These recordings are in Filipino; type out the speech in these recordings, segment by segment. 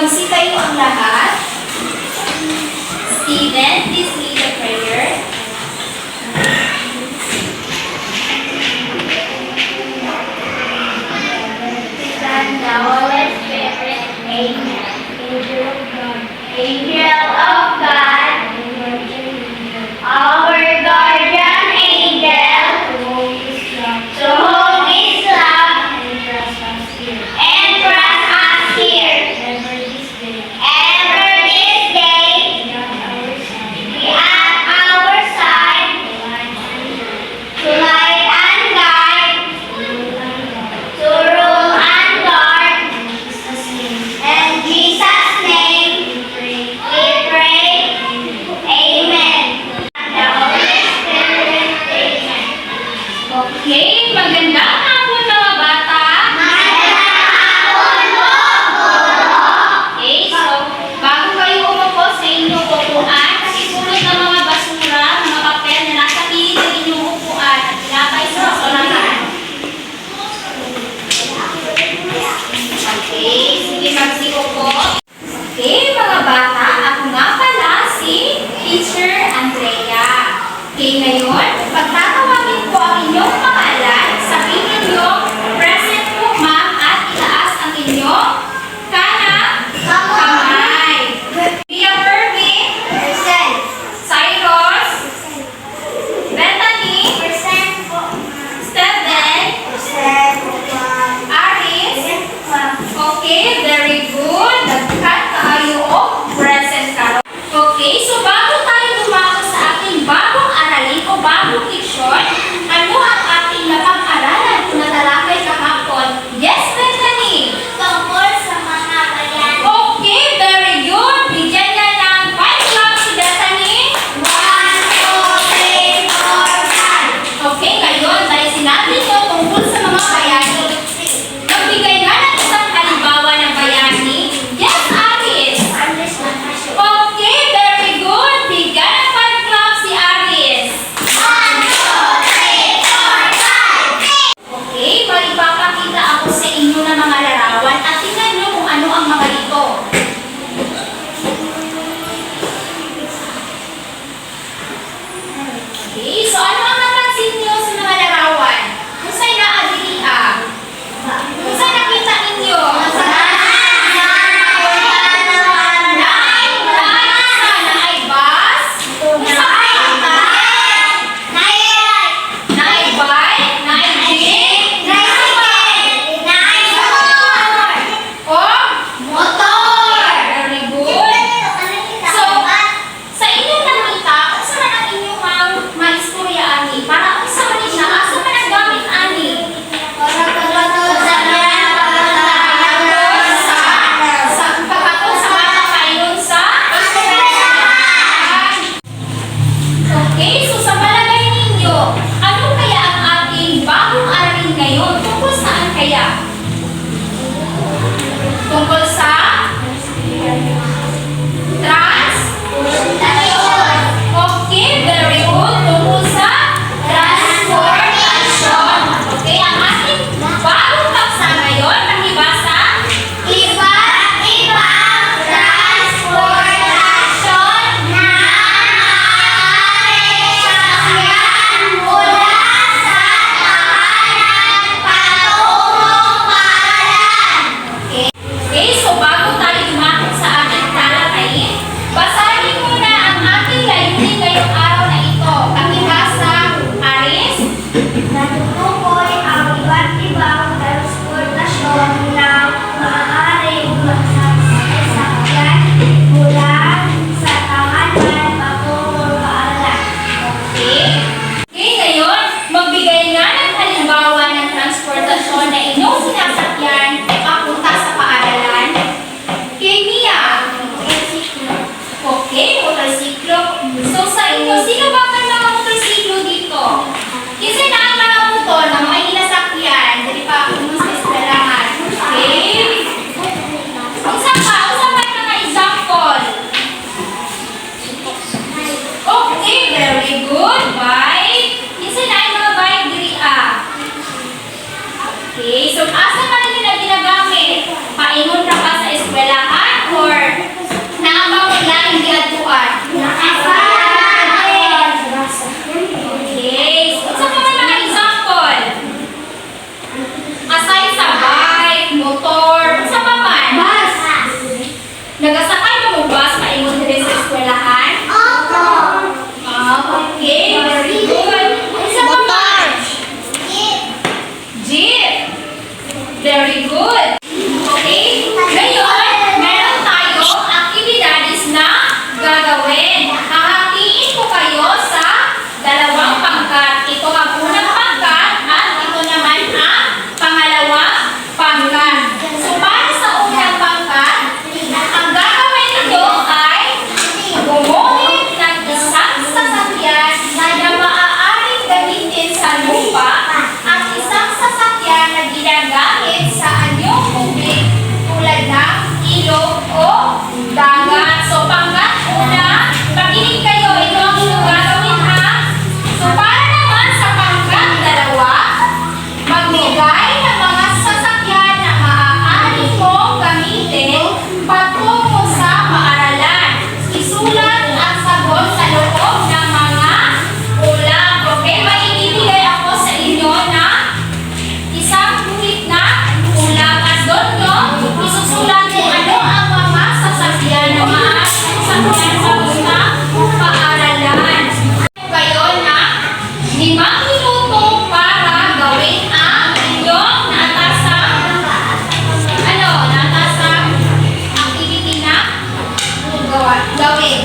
magsitayo ang lahat. Stephen, please lead the prayer. The Holy Spirit, Amen. Angel of God, our guardian angel, to whom is love, entrust us here. Ever this day, be at our side, to light and guide, to rule and guard. In Jesus' name, we pray. Amen. The Holy Spirit, Amen. Okay, magandang hapon mga bata. Okay, so bago kayo umupo sa inyong upuan, isipulot ng mga basura, mga papel na nasa gilid ng inyong upuan at ilapay sa basurahan. Okay, sige magsiupo. Okay, mga bata, ako nga pala si Teacher Andrea. Okay, ngayon, pagtatawagin ko ang inyong pangalan, sabihin niyo, present po ma'am, at itaas ang inyong kamay. Mia Pervin, Present. Cyrus, Bethany, Present po. Stephen, Present po. Aris. Ma'am. Okay, very good. Nagkat tayo o present ka. Okay, so bago tayo dumako sa ating bagong aralin o bagong leksyon, ano ang ating napag-aralan kung natalakay kahapon? Yes, Bethany. Tungkol sa mga bayan. Okay, very good. Bigyan niya ng 5 claps si Bethany. 1, 2, 3, 4, 5. Okay, ngayon, dahil sinabi niyo tungkol sa mga bayani, magbigay nga ng isang halimbawa ng bayani. Yes, Aris. Alis na kasyo. Okay, very good. Bigyan ng 5 claps si Aris. 1, 2, 3, 4, 5. Okay, maipapakita ako sa inyo ng mga larawan at tingnan nyo kung ano ang mga ito. Okay, so ano ang napansin nyo sa mga larawan? Kung sa'y naadili kung sa'y nakita ninyo? Naay bus? Kung saan? Naay bike? Naay jeep? O? Very good. So, sa inyong nakita, kung saan ang inyong maistorya ani? Para kung saan niya, asa man ang gamit ani? Sa pagkatong sa mga kaingon sa? Okay, so sa palagay ninyo, ano kaya ang ating bagong aralin ngayon? Tungkol saan kaya? Tungkol sa? Okay, very good. Tungkol sa transportation. Okay, ang ating bagong paksa ngayon, pakibasa. Iba't ibang transportasyon na maaari sakyan mula sa tahanan patungong paaralan. Okay, so bago tayo tumakot sa ating talakayin, basahin muna ang ating layunin ngayong araw na ito. Pakibasa, Aris. Natutukoy ang iba't ibang transportasyon na maaaring masakyan mula sa tahanan patungong paaralan. Okay. Okay, ngayon, magbigay nga ng halimbawa ng transportasyon na inyong sinasakyan papunta sa paaralan. Okay, Mia. Okay, motorsiklo. So sa inyo, sino ba ang mga motorsiklo dito? Kasi na ang mga motor na may inasakyan. Dali pa ako sa eskwelahan. Okay. Usa pa mga example. Okay, very good. Bye. Kasi na ang mga bike diri Okay, so asa pa nila ginagamit? Paingon ka pa sa eskwelahan or Very good. Okay? Ngayon, meron tayo activities na gagawin. Hahatiin ko kayo sa dalawang pangkat. Ito ang unang pangkat at ito naman ang pangalawang pangkat. So, para sa unang pangkat, ang gagawin nito ay gumamit ng isang sasakyan na maaaring gamitin sa lupa at isang sasakyan na ginagamit sa anyong tubig tulad ng ilog o dagat. So, pangkat una, pakinig kayo, ito ang inyong gagawin ha. So, para naman sa pangkat dalawa, magbigay ng mga sasakyan na maaari mong gamitin patungo sa paaralan. Isulat ang sagot sa loob ng mga ulam. Okay, may ibibigay ako sa inyo na isang guhit na ulam at doon nyo isusulat kung ano ang mga sasakyan na maaari mong sakyan sa unang paaralan. Kayo na 5 minuto para gawin ang inyong naatasang activity na gawin.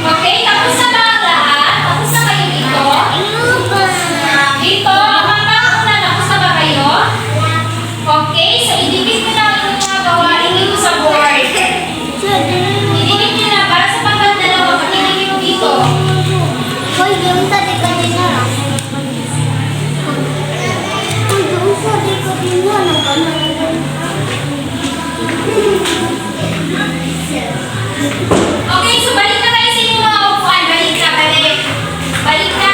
Okay, tapos na ba ang lahat? Tapos na kayo dito? Dito, hanggang una, tapos na ba kayo? Okay, so idikit nyo na ang inyong mga gawain dito sa board. Idikit nyo na para sa pangkat dalawa, pakinig nyo dito. Hoy, yung tadi kanina. Hoy, yung tadi kanina. Okay, so balik na kayo sa inyong mga upuan. Balik na, balik. Balik na.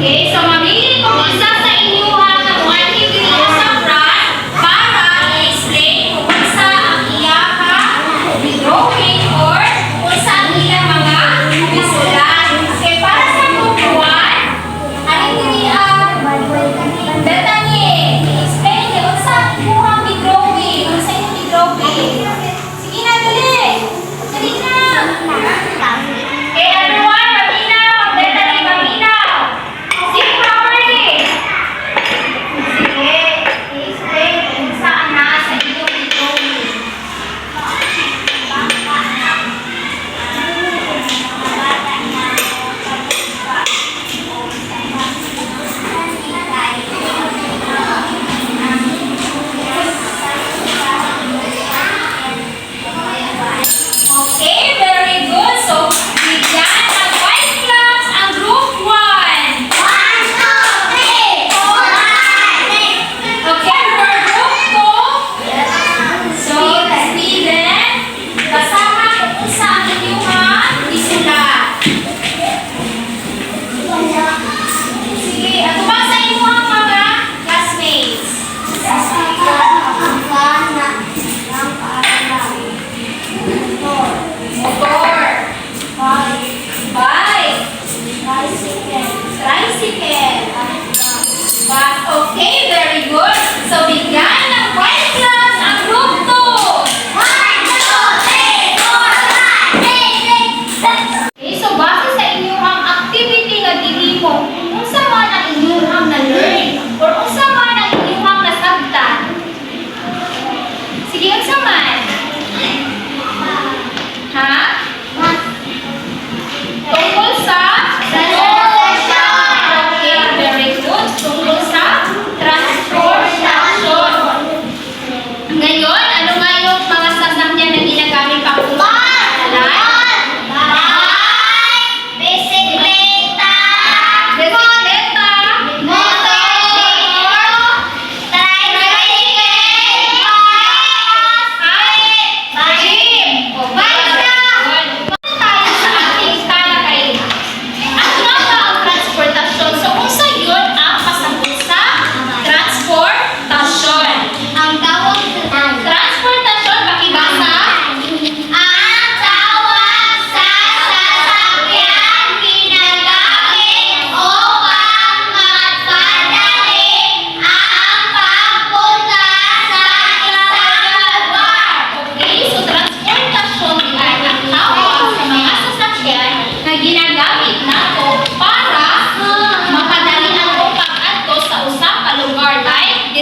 Okay, so mamili ko isa sa inyo ng 1 degree sa front para i-explain kung saan ang iyaka drawing or kung saan ilang mga visual. Okay, para sa group 1, alin diri ang Bethany,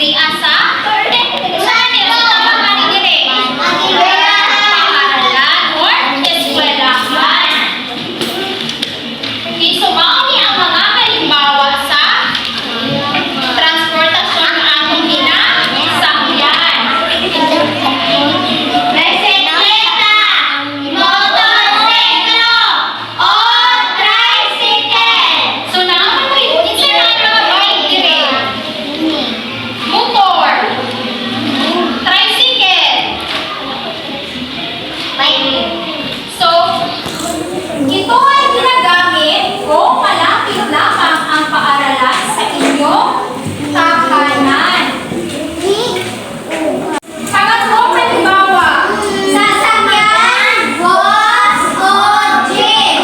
diri asa saan ito ang diri paaralan or eskwelahan. Okay, so mauni ang mga halimbawa sa transportasyon na atong ginasakyan. Bisikleta, motorsiklo, o tricycle. So naman mo yung mga bike dire. Motor, tricycle, bike. So, ito ay ginagamit kung malapit lamang ang paaralan sa inyong tahanan. Pangatlong halimbawa, sasakyan, bus, o jeep.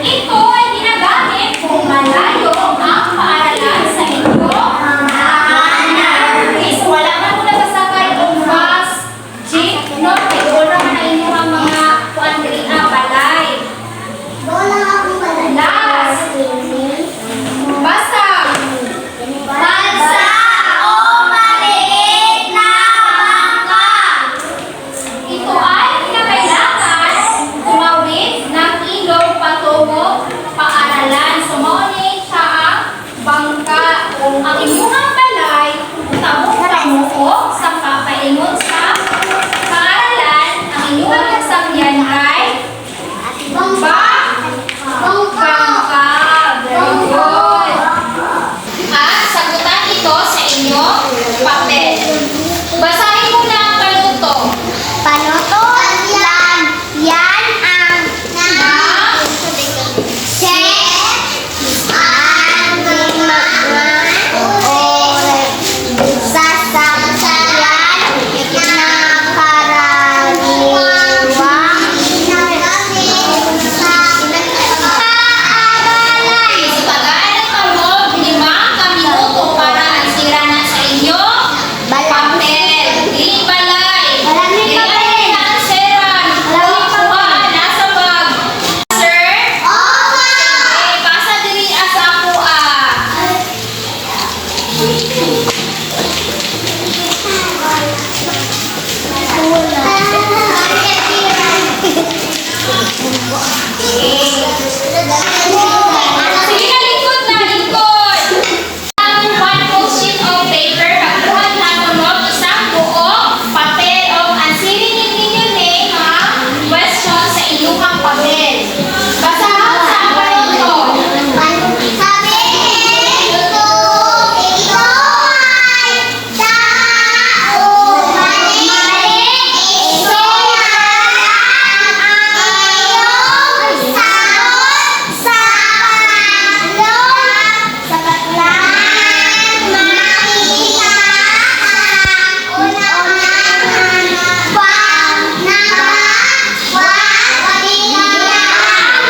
Ito ay ginagamit kung malayo ang paaralan sa inyong tahanan. Okay, so wala man mo nasasakay kung bus, jeep, no? Kaya doon naman na inyong mga kuandri balay. Last, basa. Bansa o maliit na bangka. Ito ay kinakailangan tumawid ng ilog patungo paaralan. Sumunod siya ang bangka. Ang inyong balay, tamok-tamok sa kapaingon sa paaralan. Ang inyong sasakyan ay bangka. Very good. At sagutan ito sa inyong papel. Basahin mo na ang panuto. Panutuan yan. Yan ang set ang mga sasakyan na karaniwang ginagamit sa paaralan. So, pag-aaral ka mo, 5 minuto para ansira na sa inyong papel. Dili balay. Maraming Dili papel. na anseran. Maraming papel. Nasa bag. Sir? Opa! Eh, basa diri asa ako Sige na, lingkod na, lingkod. Ang one full sheet of paper, pagkuhan na mo isang buong papel o ansinin ninyo name ang question sa inyong papel. Basahan sa aparito. Sabihin ito, ito ay tao. Mali, ito ang iyong sagot sa baklang makita ang unang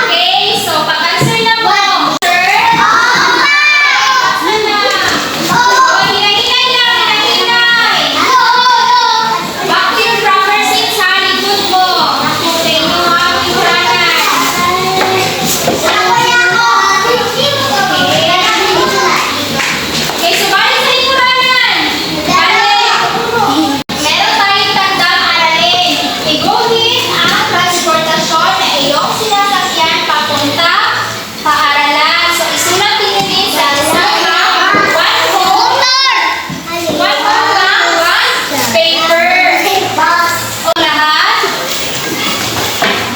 Okay, so pag-answer na mo. Sir? Asan na? O, hinay-hinay lang, hinay-hinay. Back to your proper seats, ha? Lingkod mo. Sa inyong hawing-huranan. Okay, so balik sa lingkuranan. Balik. Meron tayong tandang aralin. Iguhit ang transportasyon na iyong sinasakyan papunta paaralan. So, isulat din din sa isang one whole lang, one paper. O lahat.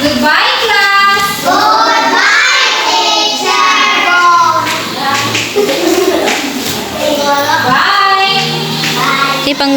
Goodbye, class. Bye. Ipang